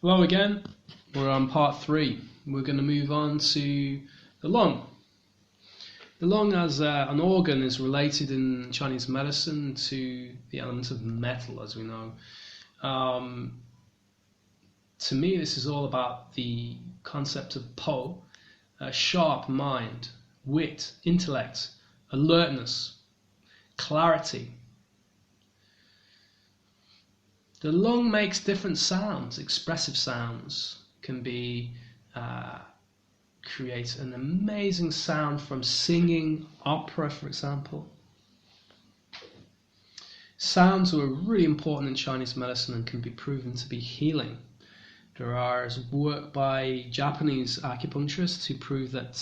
Hello again, we're on part 3. We're going to move on to the lung. The lung as an organ is related in Chinese medicine to the element of metal, as we know. To me, this is all about the concept of Po, a sharp mind, wit, intellect, alertness, clarity. The lung makes different sounds, expressive sounds, can be create an amazing sound from singing, opera, for example. Sounds are really important in Chinese medicine and can be proven to be healing. There is work by Japanese acupuncturists who prove that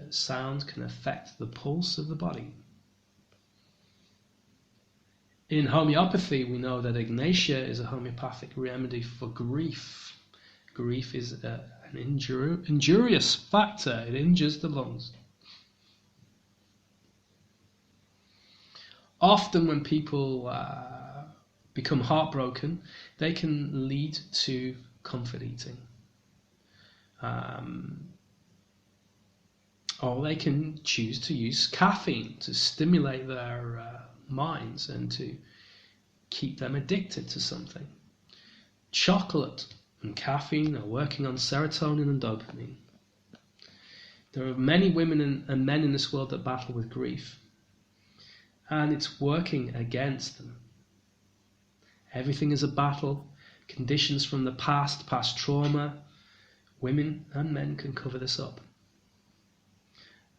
sound can affect the pulse of the body. In homeopathy, we know that Ignatia is a homeopathic remedy for grief. Grief is an injurious factor. It injures the lungs. Often when people become heartbroken, they can lead to comfort eating. Or they can choose to use caffeine to stimulate their minds and to keep them addicted to something. Chocolate and caffeine are working on serotonin and dopamine. There are many women and men in this world that battle with grief, and it's working against them. Everything is a battle. Conditions from the past trauma. Women and men can cover this up.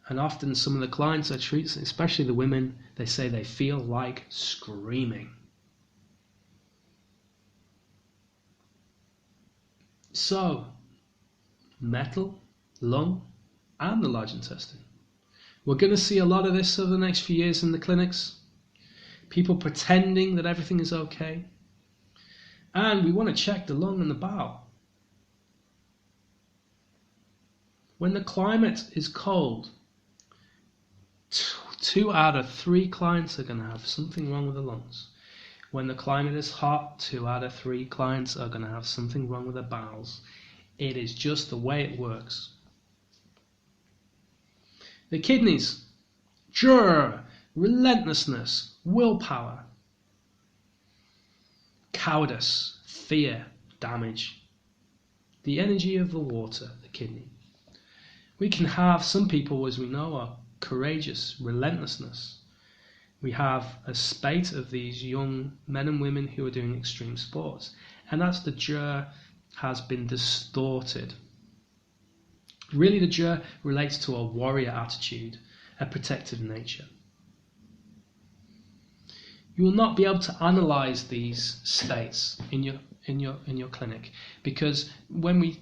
And often some of the clients I treat, especially the women, they say they feel like screaming. So, metal, lung, and the large intestine. We're going to see a lot of this over the next few years in the clinics. People pretending that everything is okay. And we want to check the lung and the bowel. When the climate is cold, 2 out of 3 clients are going to have something wrong with the lungs. When the climate is hot, 2 out of 3 clients are going to have something wrong with their bowels. It is just the way it works. The kidneys, relentlessness, willpower, cowardice, fear, damage. The energy of the water, the kidney. We can have some people, as we know, are courageous, relentlessness. We have a spate of these young men and women who are doing extreme sports, and that's the jur has been distorted. Really, the jur relates to a warrior attitude, a protective nature. You will not be able to analyze these states in your clinic, because when we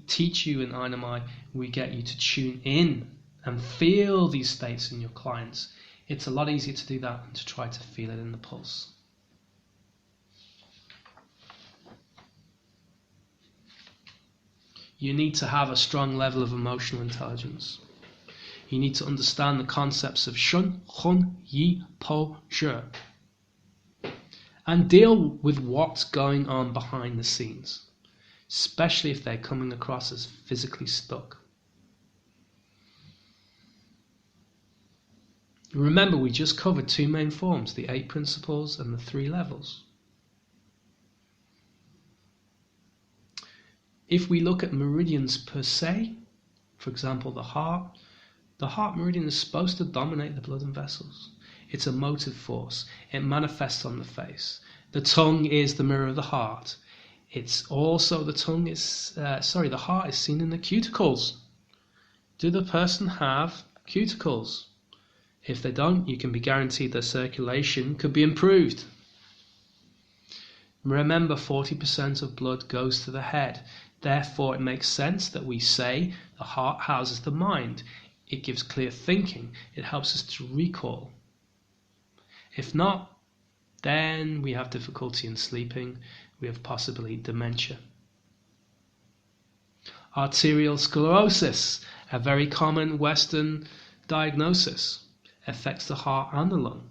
teach you in INMI, we get you to tune in and feel these states in your clients. It's a lot easier to do that than to try to feel it in the pulse. You need to have a strong level of emotional intelligence. You need to understand the concepts of shun, hun, yi, po, zhe, and deal with what's going on behind the scenes, especially if they're coming across as physically stuck. Remember, we just covered 2 main forms, the 8 principles and the 3 levels. If we look at meridians per se, for example, the heart meridian is supposed to dominate the blood and vessels. It's a motive force. It manifests on the face. The tongue is the mirror of the heart. It's also the heart is seen in the cuticles. Do the person have cuticles? If they don't, you can be guaranteed their circulation could be improved. Remember, 40% of blood goes to the head. Therefore, it makes sense that we say the heart houses the mind. It gives clear thinking. It helps us to recall. If not, then we have difficulty in sleeping. We have possibly dementia. Arterial sclerosis, a very common Western diagnosis, affects the heart and the lung.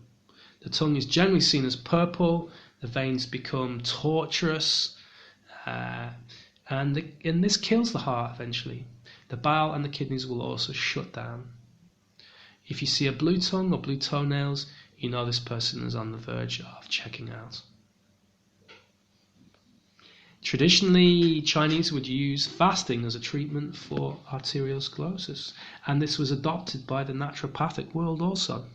The tongue is generally seen as purple. The veins become tortuous. and this kills the heart eventually. The bowel and the kidneys will also shut down. If you see a blue tongue or blue toenails, you know this person is on the verge of checking out. Traditionally, Chinese would use fasting as a treatment for arterial sclerosis, and this was adopted by the naturopathic world also.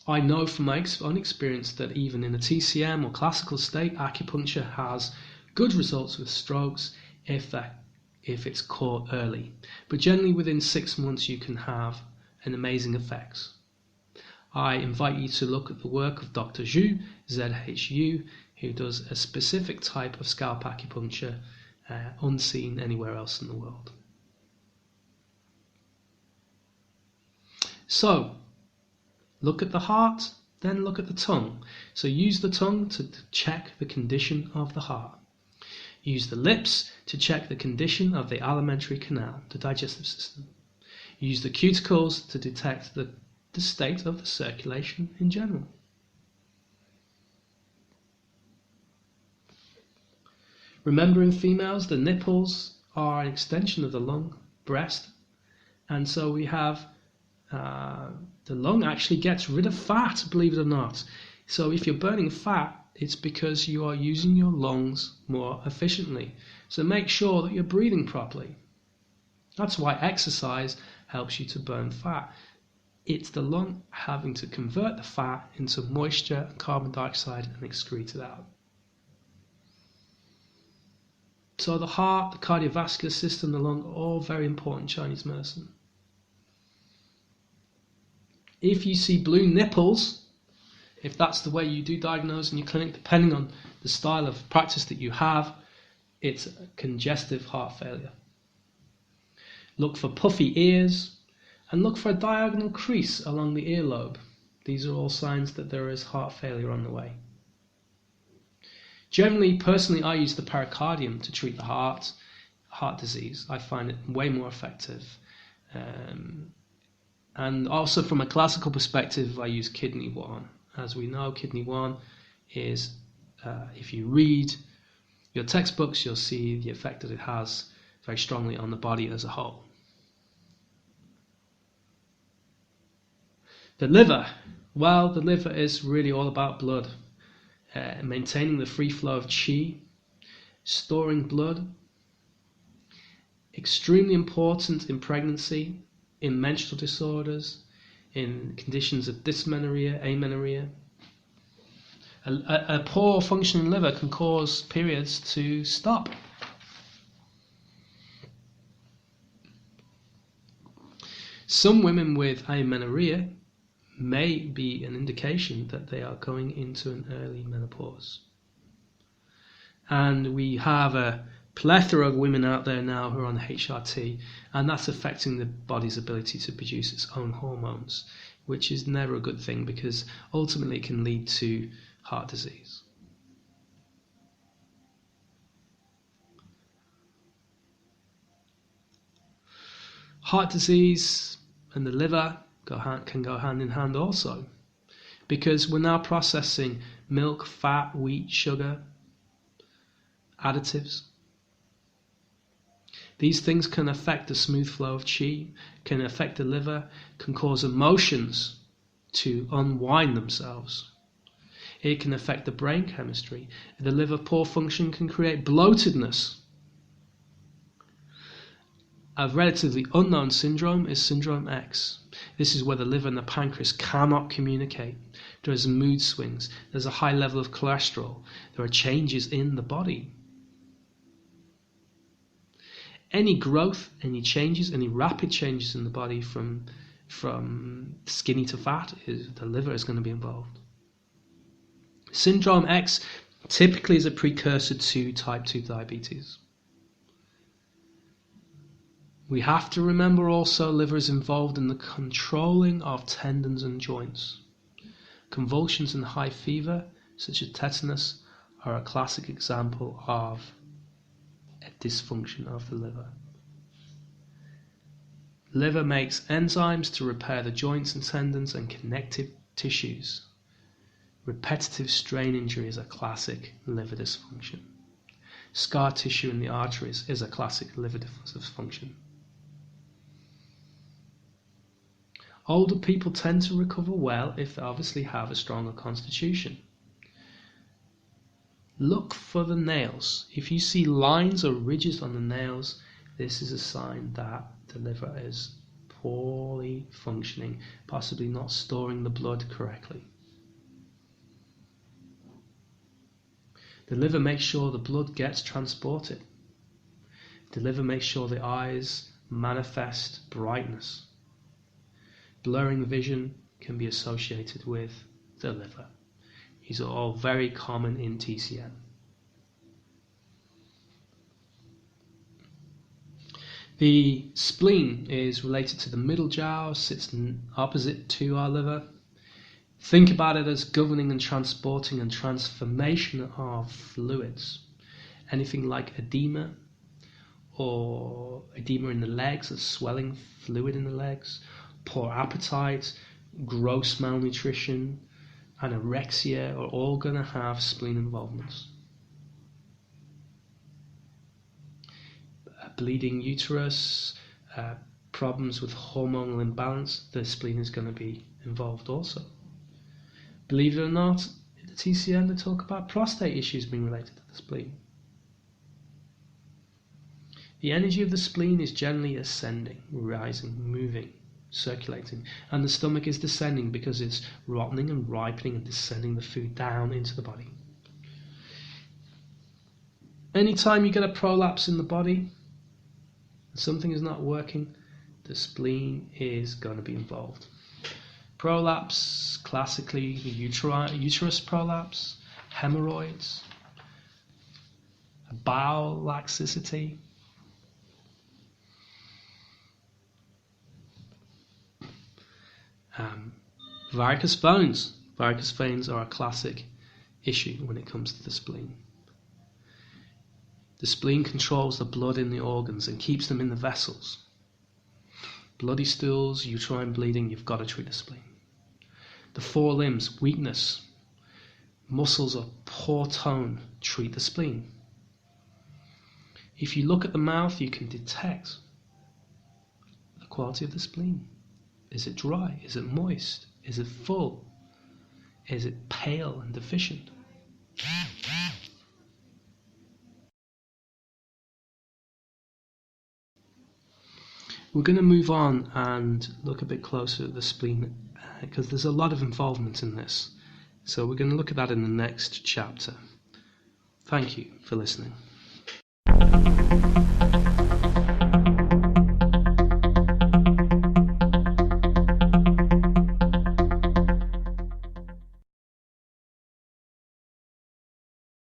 I know from my own experience that even in a TCM or classical state, acupuncture has good results with strokes if it's caught early. But generally within 6 months you can have an amazing effects. I invite you to look at the work of Dr. Zhu, ZHU, who does a specific type of scalp acupuncture unseen anywhere else in the world. So, look at the heart, then look at the tongue. So use the tongue to check the condition of the heart. Use the lips to check the condition of the alimentary canal, the digestive system. Use the cuticles to detect the state of the circulation in general. Remember, in females, the nipples are an extension of the lung, breast, and so we have the lung actually gets rid of fat, believe it or not. So if you're burning fat, it's because you are using your lungs more efficiently. So make sure that you're breathing properly. That's why exercise helps you to burn fat. It's the lung having to convert the fat into moisture and carbon dioxide and excrete it out. So the heart, the cardiovascular system, the lung are all very important in Chinese medicine. If you see blue nipples, if that's the way you do diagnose in your clinic, depending on the style of practice that you have, it's a congestive heart failure. Look for puffy ears and look for a diagonal crease along the earlobe. These are all signs that there is heart failure on the way. Generally, personally, I use the pericardium to treat the heart disease. I find it way more effective. And also from a classical perspective, I use kidney 1. As we know, kidney 1 is, if you read your textbooks, you'll see the effect that it has very strongly on the body as a whole. The liver. Well, the liver is really all about blood. Maintaining the free flow of qi, storing blood. Extremely important in pregnancy, in menstrual disorders, in conditions of dysmenorrhea, amenorrhea. A poor functioning liver can cause periods to stop. Some women with amenorrhea may be an indication that they are going into an early menopause. And we have a plethora of women out there now who are on HRT, and that's affecting the body's ability to produce its own hormones, which is never a good thing because ultimately it can lead to heart disease. Heart disease and the liver can go hand in hand also, because we're now processing milk, fat, wheat, sugar, additives. These things can affect the smooth flow of qi, can affect the liver, can cause emotions to unwind themselves. It can affect the brain chemistry. The liver poor function can create bloatedness. A relatively unknown syndrome is syndrome X. This is where the liver and the pancreas cannot communicate. There's mood swings. There's a high level of cholesterol. There are changes in the body. Any growth, any changes, any rapid changes in the body from skinny to fat, the liver is going to be involved. Syndrome X typically is a precursor to type 2 diabetes. We have to remember also liver is involved in the controlling of tendons and joints. Convulsions and high fever, such as tetanus, are a classic example of a dysfunction of the liver. Liver makes enzymes to repair the joints and tendons and connective tissues. Repetitive strain injury is a classic liver dysfunction. Scar tissue in the arteries is a classic liver dysfunction. Older people tend to recover well if they obviously have a stronger constitution. Look for the nails. If you see lines or ridges on the nails, this is a sign that the liver is poorly functioning, possibly not storing the blood correctly. The liver makes sure the blood gets transported. The liver makes sure the eyes manifest brightness. Blurring vision can be associated with the liver. These are all very common in TCM. The spleen is related to the middle jaw, sits opposite to our liver. Think about it as governing and transporting and transformation of fluids. Anything like edema, or edema in the legs, a swelling fluid in the legs, poor appetite, gross malnutrition, anorexia are all going to have spleen involvements. Bleeding uterus, problems with hormonal imbalance, the spleen is going to be involved also. Believe it or not, in the TCM they talk about prostate issues being related to the spleen. The energy of the spleen is generally ascending, rising, moving, circulating, and the stomach is descending because it's rotting and ripening and descending the food down into the body. Anytime you get a prolapse in the body, something is not working, the spleen is going to be involved. Prolapse, classically the uterus prolapse, hemorrhoids, bowel laxity, varicose veins. Varicose veins are a classic issue when it comes to the spleen. The spleen controls the blood in the organs and keeps them in the vessels. Bloody stools, uterine bleeding, you've got to treat the spleen. The forelimbs, weakness, muscles of poor tone, treat the spleen. If you look at the mouth, you can detect the quality of the spleen. Is it dry? Is it moist? Is it full? Is it pale and deficient? We're going to move on and look a bit closer at the spleen because there's a lot of involvement in this. So we're going to look at that in the next chapter. Thank you for listening.